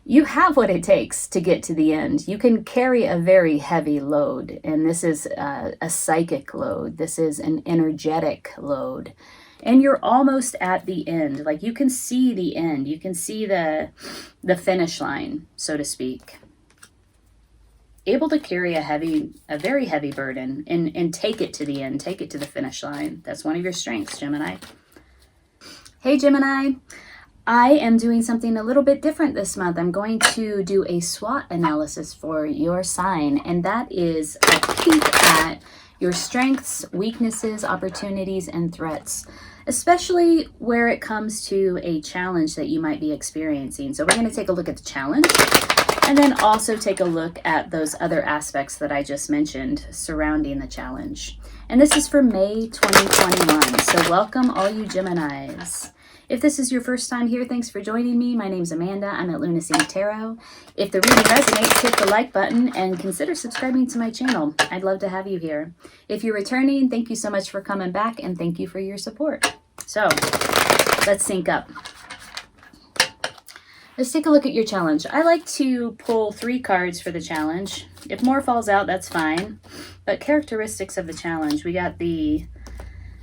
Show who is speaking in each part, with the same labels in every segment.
Speaker 1: You have what it takes to get to the end. You can carry a very heavy load, and this is a psychic load. This is an energetic load. And you're almost at the end. Like, you can see the end. You can see the finish line, so to speak. Able to carry a very heavy burden and take it to the end, take it to the finish line. That's one of your strengths, Gemini. Hey, Gemini. I am doing something a little bit different this month. I'm going to do a SWOT analysis for your sign, and that is a peek at your strengths, weaknesses, opportunities, and threats, especially where it comes to a challenge that you might be experiencing. So we're going to take a look at the challenge and then also take a look at those other aspects that I just mentioned surrounding the challenge. And this is for May 2021. So welcome all you Geminis. If this is your first time here, thanks for joining me. My name's Amanda. I'm at Lunacy Tarot. If the reading resonates, hit the like button and consider subscribing to my channel. I'd love to have you here. If you're returning, thank you so much for coming back and thank you for your support. So let's sync up. Let's take a look at your challenge. I like to pull 3 cards for the challenge. If more falls out, that's fine. But characteristics of the challenge, we got the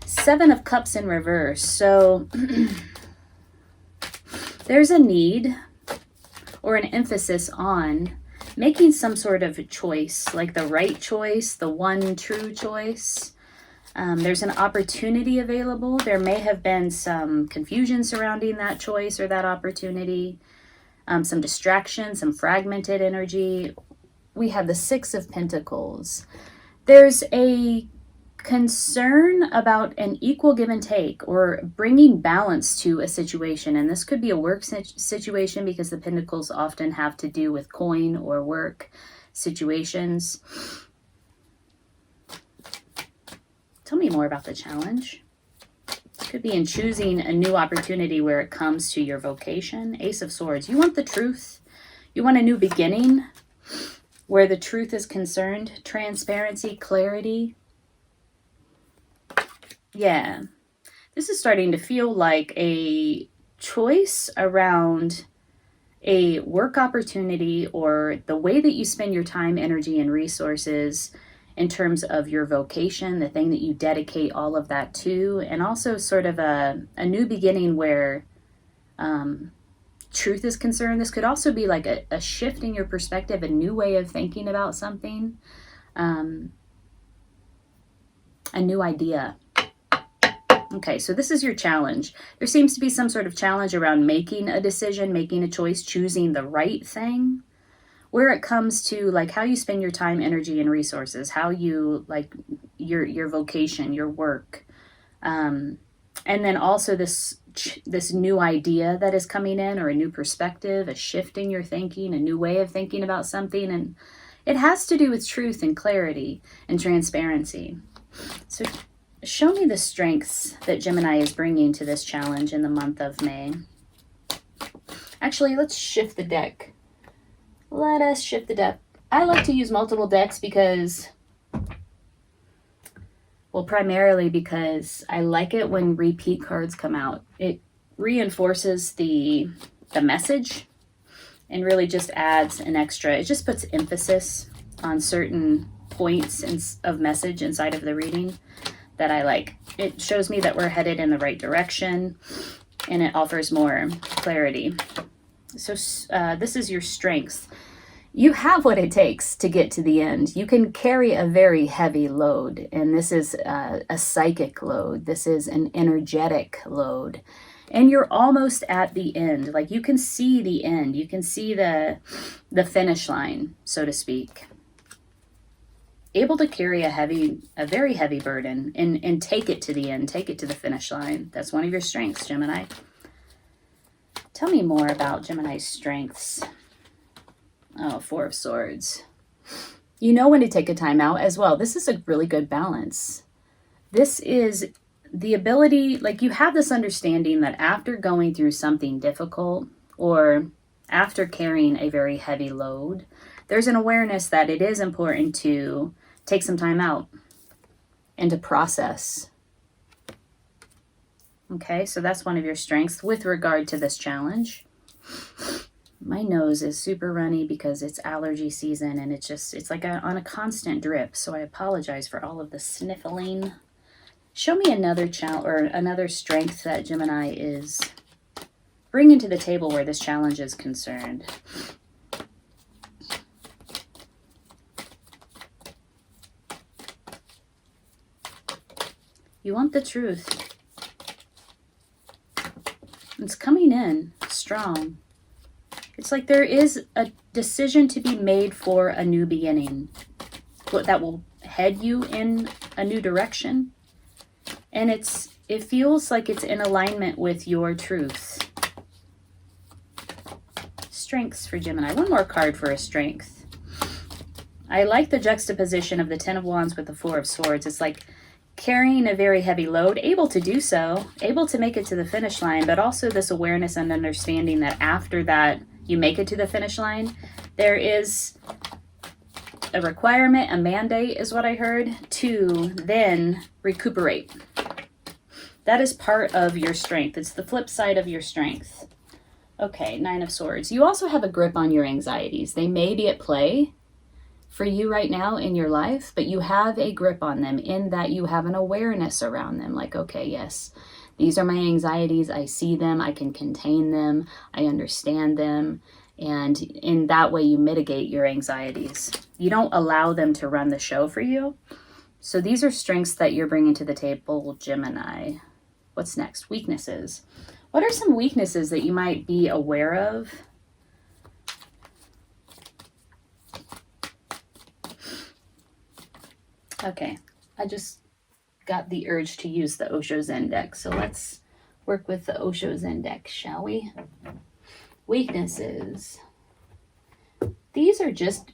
Speaker 1: 7 of Cups in reverse. So there's a need or an emphasis on making some sort of a choice, like the right choice, the one true choice. There's an opportunity available. There may have been some confusion surrounding that choice or that opportunity, some distraction, some fragmented energy. We have the 6 of Pentacles. There's a concern about an equal give and take or bringing balance to a situation. And this could be a work situation because the Pentacles often have to do with coin or work situations. Tell me more about the challenge. Could be in choosing a new opportunity where it comes to your vocation. Ace of Swords. You want the truth. You want a new beginning where the truth is concerned. Transparency, clarity. Yeah. This is starting to feel like a choice around a work opportunity or the way that you spend your time, energy, and resources in terms of your vocation, the thing that you dedicate all of that to, and also sort of a new beginning where truth is concerned. This could also be like a shift in your perspective, a new way of thinking about something, a new idea. Okay, so this is your challenge. There seems to be some sort of challenge around making a decision, making a choice, choosing the right thing. Where it comes to like how you spend your time, energy, and resources, how you like your vocation, your work, and then also this new idea that is coming in, or a new perspective, a shift in your thinking, a new way of thinking about something, and it has to do with truth and clarity and transparency. So show me the strengths that Gemini is bringing to this challenge in the month of May. Actually, let's shift the deck. Let us shift the deck. I like to use multiple decks because, well, primarily because I like it when repeat cards come out. It reinforces the message and really just adds an extra. It just puts emphasis on certain points of message inside of the reading that I like. It shows me that we're headed in the right direction and it offers more clarity. So this is your strengths. You have what it takes to get to the end. You can carry a very heavy load, and this is a psychic load. This is an energetic load, and you're almost at the end. Like, you can see the end. You can see the finish line, so to speak. Able to carry a very heavy burden and take it to the end, take it to the finish line. That's one of your strengths, Gemini. Tell me more about Gemini's strengths. Oh, 4 of Swords. You know when to take a time out as well. This is a really good balance. This is the ability, like, you have this understanding that after going through something difficult or after carrying a very heavy load, there's an awareness that it is important to take some time out and to process. Okay, so that's one of your strengths with regard to this challenge. My nose is super runny because it's allergy season, and it's like on a constant drip. So I apologize for all of the sniffling. Show me another challenge or another strength that Gemini is bringing to the table where this challenge is concerned. You want the truth. It's coming in strong. It's like there is a decision to be made for a new beginning that will head you in a new direction. And it feels like it's in alignment with your truth. Strengths for Gemini. One more card for a strength. I like the juxtaposition of the Ten of Wands with the Four of Swords. It's like carrying a very heavy load, able to do so, able to make it to the finish line, but also this awareness and understanding that after that you make it to the finish line, there is a requirement, a mandate is what I heard, to then recuperate. That is part of your strength. It's the flip side of your strength. Okay, Nine of Swords. You also have a grip on your anxieties. They may be at play for you right now in your life, but you have a grip on them in that you have an awareness around them. Like, okay, yes, these are my anxieties. I see them. I can contain them. I understand them. And in that way, you mitigate your anxieties. You don't allow them to run the show for you. So these are strengths that you're bringing to the table, Gemini. What's next? Weaknesses. What are some weaknesses that you might be aware of? Okay, I just got the urge to use the Osho Zen deck, so let's work with the Osho Zen deck, shall we? Weaknesses. These are just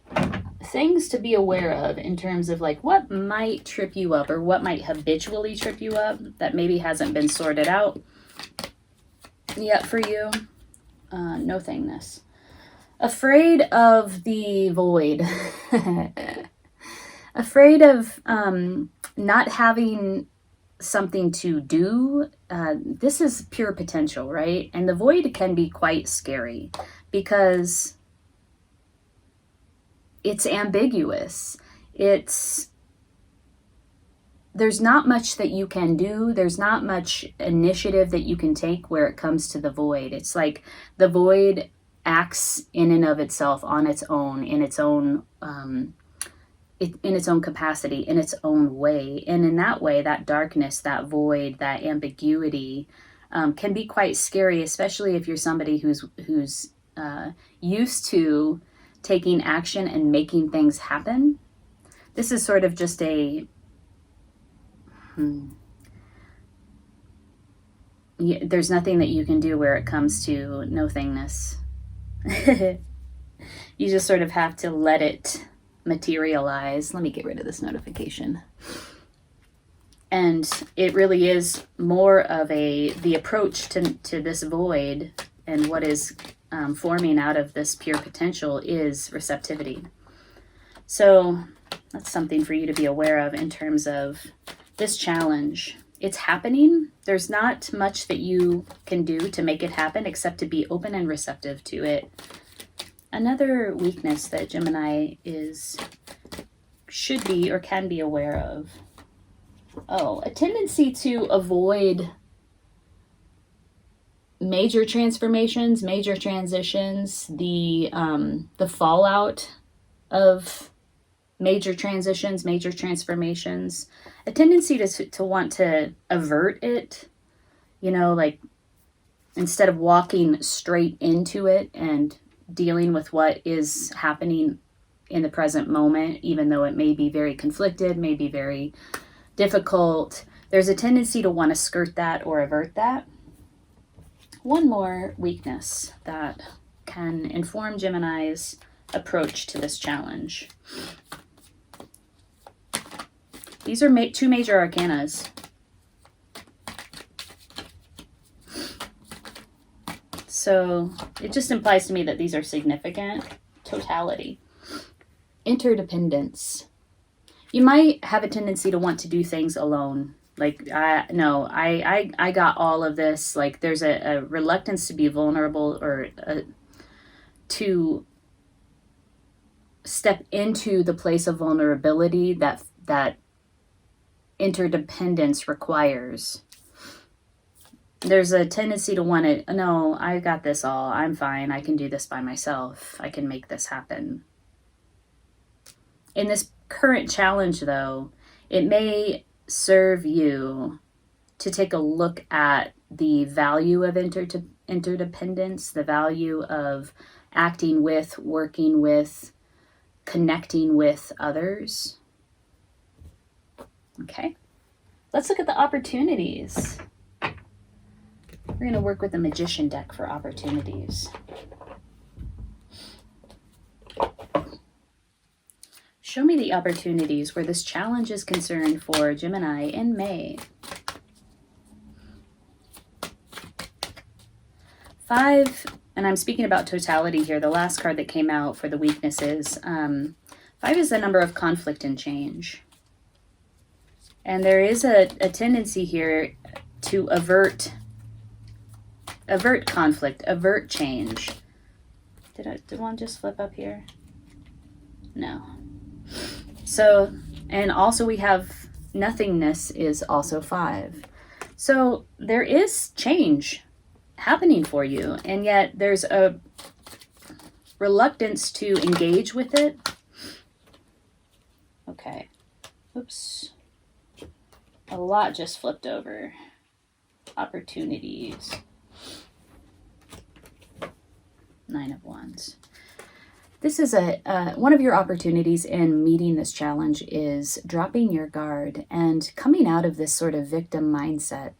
Speaker 1: things to be aware of in terms of like what might trip you up or what might habitually trip you up that maybe hasn't been sorted out yet for you. No thingness. Afraid of the void. Afraid of not having something to do. This is pure potential, right? And the void can be quite scary because it's ambiguous. There's not much that you can do. There's not much initiative that you can take where it comes to the void. It's like the void acts in and of itself on its own, in its own capacity, in its own way. And in that way, that darkness, that void, that ambiguity can be quite scary, especially if you're somebody who's used to taking action and making things happen. This is sort of just there's nothing that you can do where it comes to no thingness. You just sort of have to let it materialize. Let me get rid of this notification. And it really is more of the approach to this void, and what is forming out of this pure potential is receptivity. So that's something for you to be aware of in terms of this challenge. It's happening. There's not much that you can do to make it happen except to be open and receptive to it. Another weakness that Gemini should be or can be aware of. Oh, a tendency to avoid major transformations, major transitions, the fallout of major transitions, major transformations. A tendency to want to avert it, like instead of walking straight into it and dealing with what is happening in the present moment, even though it may be very conflicted, may be very difficult. There's a tendency to want to skirt that or avert that. One more weakness that can inform Gemini's approach to this challenge. These are two major arcanas. So it just implies to me that these are significant. Totality. Interdependence. You might have a tendency to want to do things alone. Like, I got all of this. Like, there's a reluctance to be vulnerable or to step into the place of vulnerability that interdependence requires. There's a tendency to want to, no, I got this all. I'm fine. I can do this by myself. I can make this happen. In this current challenge, though, it may serve you to take a look at the value of interdependence, the value of acting with, working with, connecting with others. Okay, let's look at the opportunities. We're going to work with the Magician deck for opportunities. Show me the opportunities where this challenge is concerned for Gemini in May. 5, and I'm speaking about totality here. The last card that came out for the weaknesses. 5 is the number of conflict and change. And there is a tendency here to avert conflict, avert change. Did one just flip up here? No. So, and also we have nothingness is also 5. So there is change happening for you, and yet there's a reluctance to engage with it. Okay. Oops. A lot just flipped over. Opportunities. 9 of Wands. This is one of your opportunities in meeting this challenge is dropping your guard and coming out of this sort of victim mindset.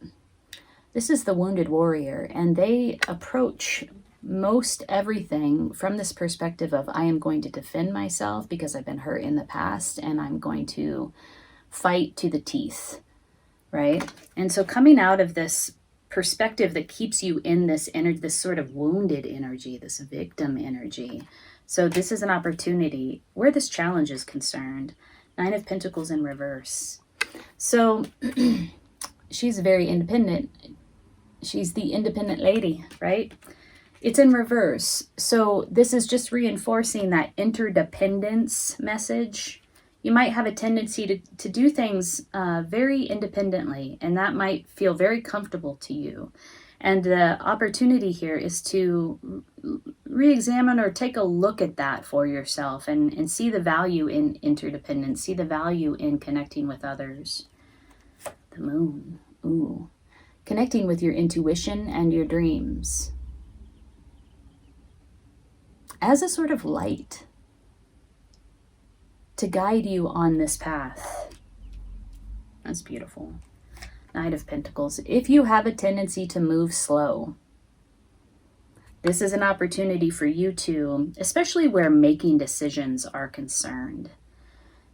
Speaker 1: This is the wounded warrior, and they approach most everything from this perspective of, I am going to defend myself because I've been hurt in the past, and I'm going to fight to the teeth, right? And so coming out of this perspective that keeps you in this energy, this sort of wounded energy, this victim energy. So this is an opportunity where this challenge is concerned. 9 of Pentacles in reverse. So she's very independent. She's the independent lady, right? It's in reverse. So this is just reinforcing that interdependence message. You might have a tendency to do things very independently, and that might feel very comfortable to you. And the opportunity here is to re-examine or take a look at that for yourself and see the value in interdependence, see the value in connecting with others. The Moon. Ooh. Connecting with your intuition and your dreams. As a sort of light to guide you on this path. That's beautiful. Knight of Pentacles. If you have a tendency to move slow, this is an opportunity for you to, especially where making decisions are concerned,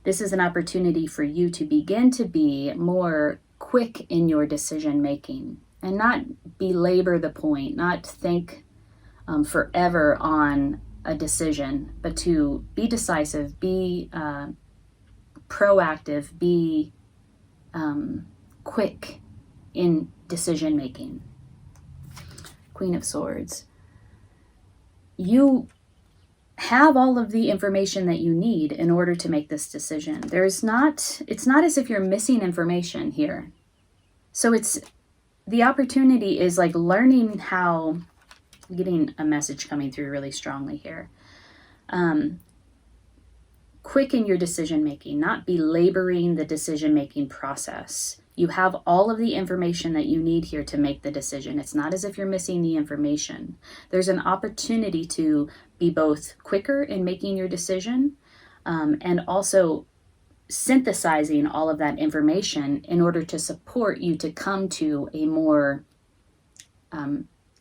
Speaker 1: this is an opportunity for you to begin to be more quick in your decision making and not belabor the point, not think forever on a decision, but to be decisive, be proactive, be quick in decision making. Queen of Swords. You have all of the information that you need in order to make this decision. It's not as if you're missing information here. So the opportunity is like learning how, I'm getting a message coming through really strongly here. Quick in your decision making, not belaboring the decision making process. You have all of the information that you need here to make the decision. It's not as if you're missing the information. There's an opportunity to be both quicker in making your decision and also synthesizing all of that information in order to support you to come to a more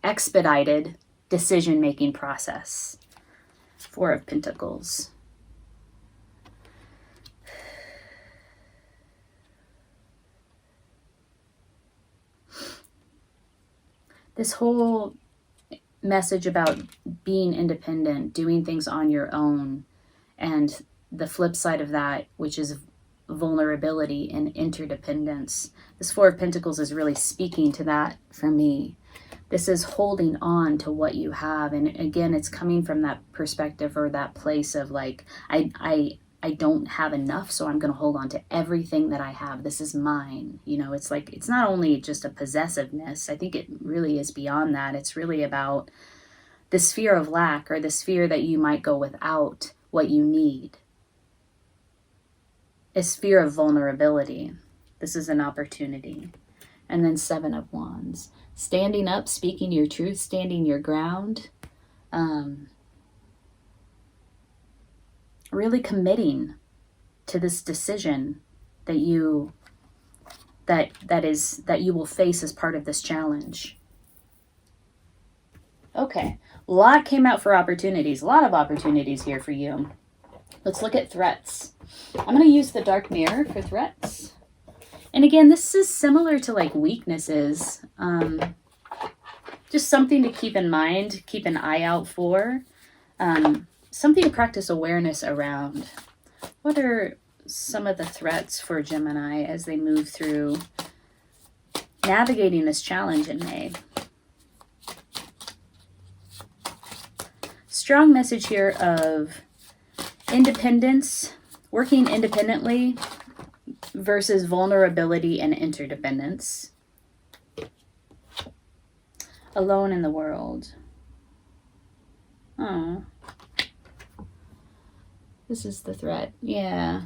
Speaker 1: expedited decision-making process. 4 of Pentacles. This whole message about being independent, doing things on your own, and the flip side of that, which is vulnerability and interdependence. This 4 of Pentacles is really speaking to that for me. This is holding on to what you have. And again, it's coming from that perspective or that place of like, I don't have enough, so I'm going to hold on to everything that I have. This is mine. You know, it's like, it's not only just a possessiveness. I think it really is beyond that. It's really about this fear of lack, or this fear that you might go without what you need. It's fear of vulnerability. This is an opportunity. And then 7 of Wands. Standing up, speaking your truth, standing your ground. Really committing to this decision that you will face as part of this challenge. Okay, a lot came out for opportunities. A lot of opportunities here for you. Let's look at threats. I'm going to use the dark mirror for threats. And again, this is similar to like weaknesses. Just something to keep in mind, keep an eye out for. Something to practice awareness around. What are some of the threats for Gemini as they move through navigating this challenge in May? Strong message here of independence, working independently versus vulnerability and interdependence. Alone in the world. Oh. This is the threat. Yeah.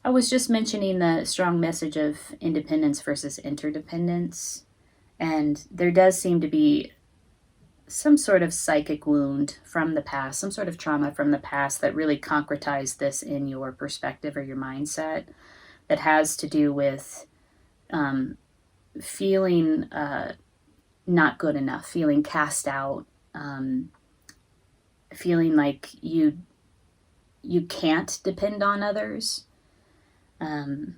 Speaker 1: I was just mentioning the strong message of independence versus interdependence. And there does seem to be some sort of psychic wound from the past, some sort of trauma from the past that really concretized this in your perspective or your mindset, that has to do with feeling not good enough, feeling cast out, feeling like you can't depend on others, and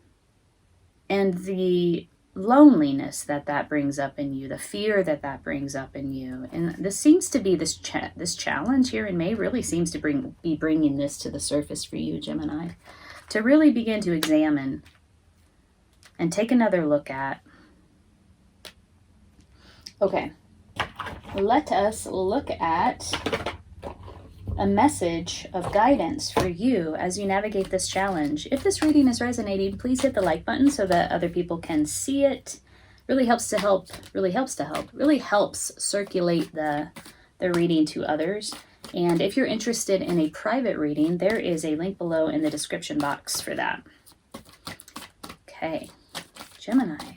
Speaker 1: the loneliness that brings up in you, the fear that brings up in you. And this seems to be this challenge here in May really seems to be bringing this to the surface for you, Gemini, to really begin to examine and take another look at. Okay, let us look at a message of guidance for you as you navigate this challenge. If this reading is resonating, please hit the like button so that other people can see it. Really helps circulate the reading to others. And if you're interested in a private reading, there is a link below in the description box for that. Okay, Gemini.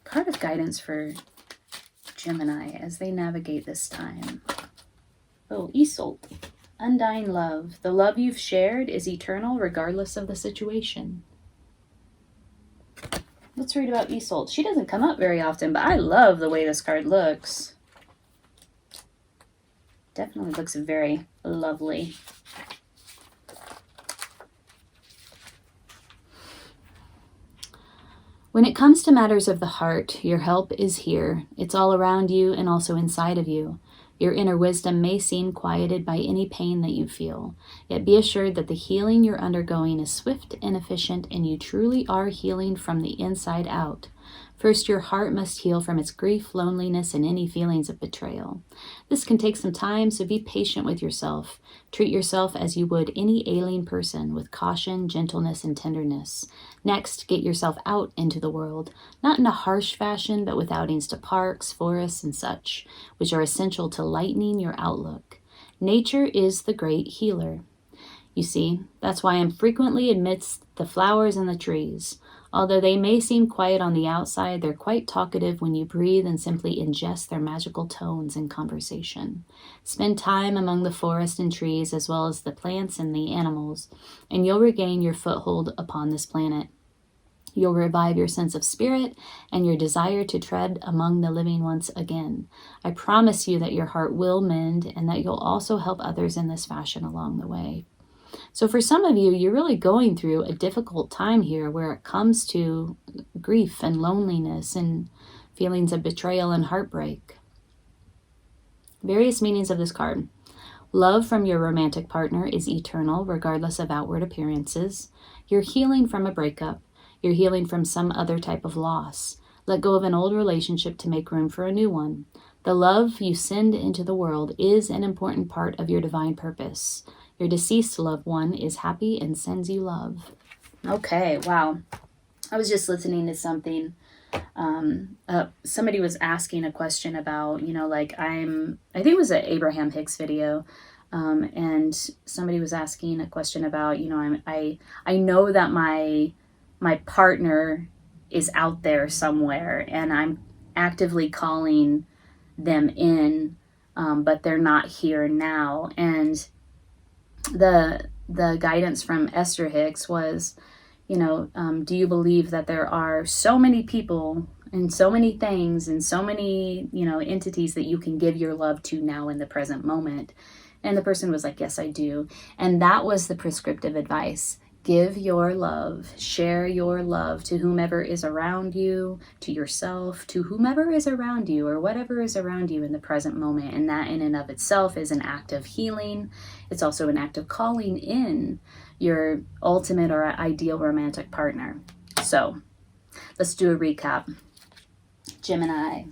Speaker 1: Card of guidance for Gemini as they navigate this time. Oh, Isolde. Undying love. The love you've shared is eternal regardless of the situation. Let's read about Isolde. She doesn't come up very often, but I love the way this card looks. Definitely looks very lovely. When it comes to matters of the heart, your help is here. It's all around you and also inside of you. Your inner wisdom may seem quieted by any pain that you feel, yet be assured that the healing you're undergoing is swift and efficient, and you truly are healing from the inside out. First, your heart must heal from its grief, loneliness, and any feelings of betrayal. This can take some time, so be patient with yourself. Treat yourself as you would any ailing person, with caution, gentleness, and tenderness. Next, get yourself out into the world, not in a harsh fashion, but with outings to parks, forests, and such, which are essential to lightening your outlook. Nature is the great healer. You see, that's why I'm frequently amidst the flowers and the trees. Although they may seem quiet on the outside, they're quite talkative when you breathe and simply ingest their magical tones in conversation. Spend time among the forest and trees, as well as the plants and the animals, and you'll regain your foothold upon this planet. You'll revive your sense of spirit and your desire to tread among the living once again. I promise you that your heart will mend, and that you'll also help others in this fashion along the way. So for some of you, you're really going through a difficult time here where it comes to grief and loneliness and feelings of betrayal and heartbreak. Various meanings of this card. Love from your romantic partner is eternal, regardless of outward appearances. You're healing from a breakup. You're healing from some other type of loss. Let go of an old relationship to make room for a new one. The love you send into the world is an important part of your divine purpose. Your deceased loved one is happy and sends you love. Okay, wow. I was just listening to something. Somebody was asking a question about, like I think it was an Abraham Hicks video. And somebody was asking a question about, I know that my partner is out there somewhere and I'm actively calling them in, but they're not here now. And the guidance from Esther Hicks was, do you believe that there are so many people and so many things and so many, entities that you can give your love to now in the present moment? And the person was like, yes, I do. And that was the prescriptive advice. Give your love, share your love to whomever is around you, to yourself, to whomever is around you or whatever is around you in the present moment. And that in and of itself is an act of healing. It's also an act of calling in your ultimate or ideal romantic partner. So let's do a recap. Gemini.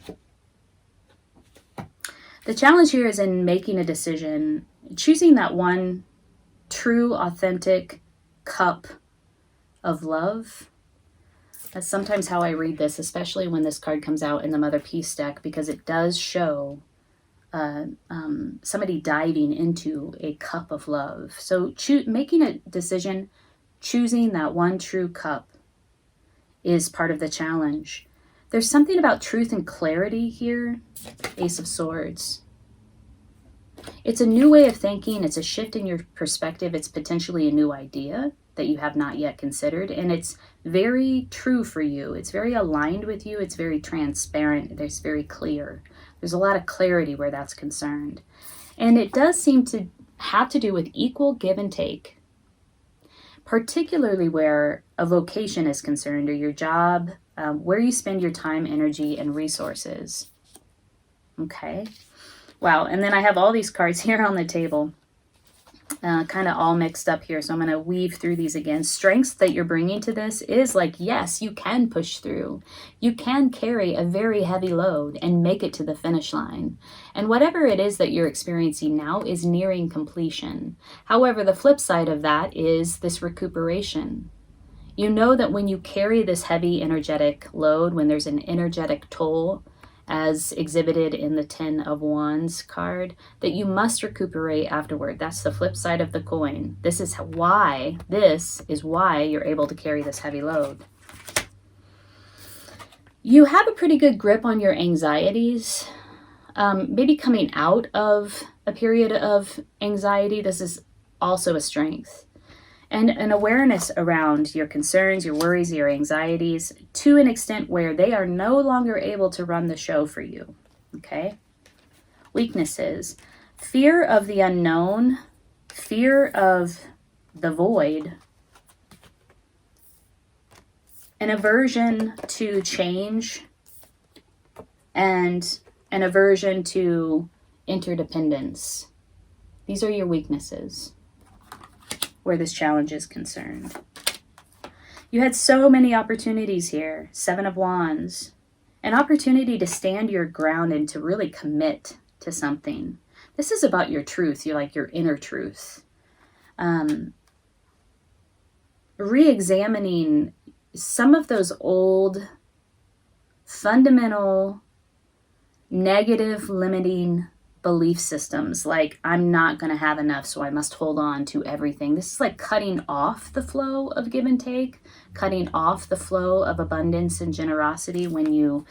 Speaker 1: The challenge here is in making a decision, choosing that one true, authentic cup of love. That's sometimes how I read this, especially when this card comes out in the Mother Peace deck, because it does show somebody diving into a cup of love. So making a decision, choosing that one true cup is part of the challenge. There's something about truth and clarity here. Ace of Swords. It's a new way of thinking. It's a shift in your perspective. It's potentially a new idea that you have not yet considered. And it's very true for you. It's very aligned with you. It's very transparent. It's very clear. There's a lot of clarity where that's concerned. And it does seem to have to do with equal give and take, particularly where a vocation is concerned or your job, where you spend your time, energy, and resources. Okay. Wow. And then I have all these cards here on the table, kind of all mixed up here. So I'm going to weave through these again. Strengths that you're bringing to this is like, yes, you can push through. You can carry a very heavy load and make it to the finish line. And whatever it is that you're experiencing now is nearing completion. However, the flip side of that is this recuperation. You know that when you carry this heavy energetic load, when there's an energetic toll, as exhibited in the 10 of Wands card, that you must recuperate afterward. That's the flip side of the coin. This is why you're able to carry this heavy load. You have a pretty good grip on your anxieties. Maybe coming out of a period of anxiety, this is also a strength. And an awareness around your concerns, your worries, your anxieties, to an extent where they are no longer able to run the show for you. Okay? Weaknesses. Fear of the unknown, fear of the void, an aversion to change, and an aversion to interdependence. These are your weaknesses where this challenge is concerned. You had so many opportunities here. 7 of Wands. An opportunity to stand your ground and to really commit to something. This is about your truth, your inner truth. Re-examining some of those old, fundamental, negative, limiting belief systems, like I'm not going to have enough, so I must hold on to everything. This is like cutting off the flow of give and take, cutting off the flow of abundance and generosity. When you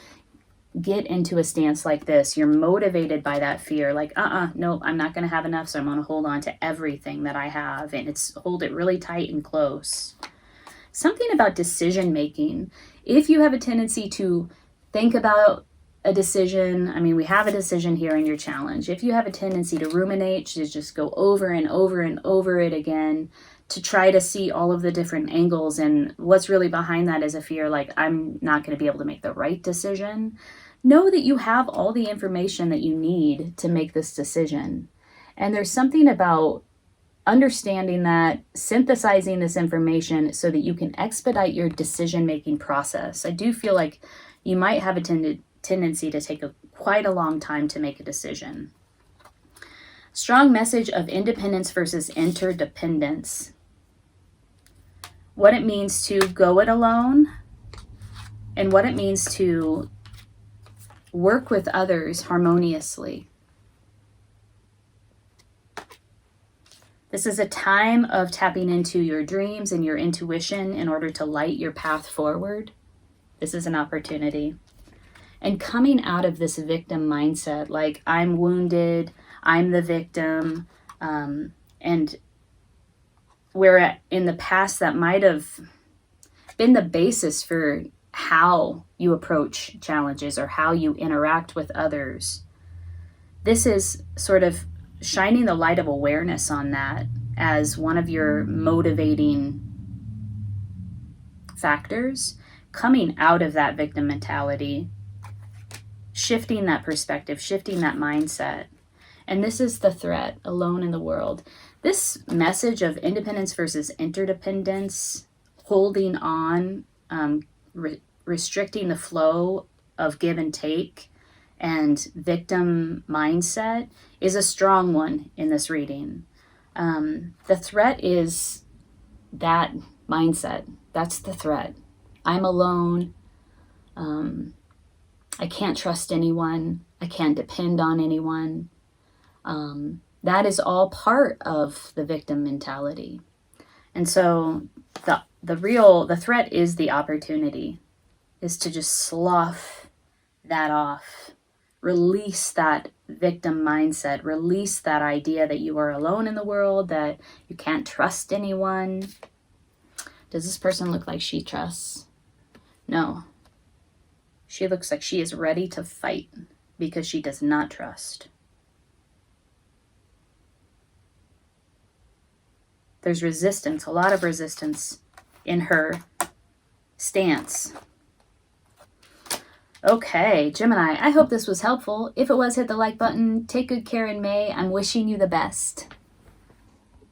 Speaker 1: get into a stance like this, you're motivated by that fear, like, no, I'm not going to have enough, so I'm going to hold on to everything that I have, and hold it really tight and close. Something about decision making. If you have a tendency to think about a decision, we have a decision here in your challenge. If you have a tendency to ruminate, to just go over and over and over it again, to try to see all of the different angles, and what's really behind that is a fear like I'm not going to be able to make the right decision, know that you have all the information that you need to make this decision. And there's something about understanding that, synthesizing this information so that you can expedite your decision-making process. I do feel like you might have a tendency to take quite a long time to make a decision. Strong message of independence versus interdependence. What it means to go it alone and what it means to work with others harmoniously. This is a time of tapping into your dreams and your intuition in order to light your path forward. This is an opportunity. And coming out of this victim mindset, like I'm wounded, I'm the victim, and where in the past that might have been the basis for how you approach challenges or how you interact with others. This is sort of shining the light of awareness on that as one of your motivating factors, coming out of that victim mentality, shifting that perspective, shifting that mindset. And this is the threat, alone in the world. This message of independence versus interdependence, holding on, restricting the flow of give and take, and victim mindset is a strong one in this reading. The threat is that mindset. That's the threat. I'm alone. I can't trust anyone. I can't depend on anyone. That is all part of the victim mentality. And so the threat is the opportunity, is to just slough that off. Release that victim mindset. Release that idea that you are alone in the world, that you can't trust anyone. Does this person look like she trusts? No. She looks like she is ready to fight because she does not trust. There's resistance, a lot of resistance in her stance. Okay, Gemini, I hope this was helpful. If it was, hit the like button. Take good care in May. I'm wishing you the best.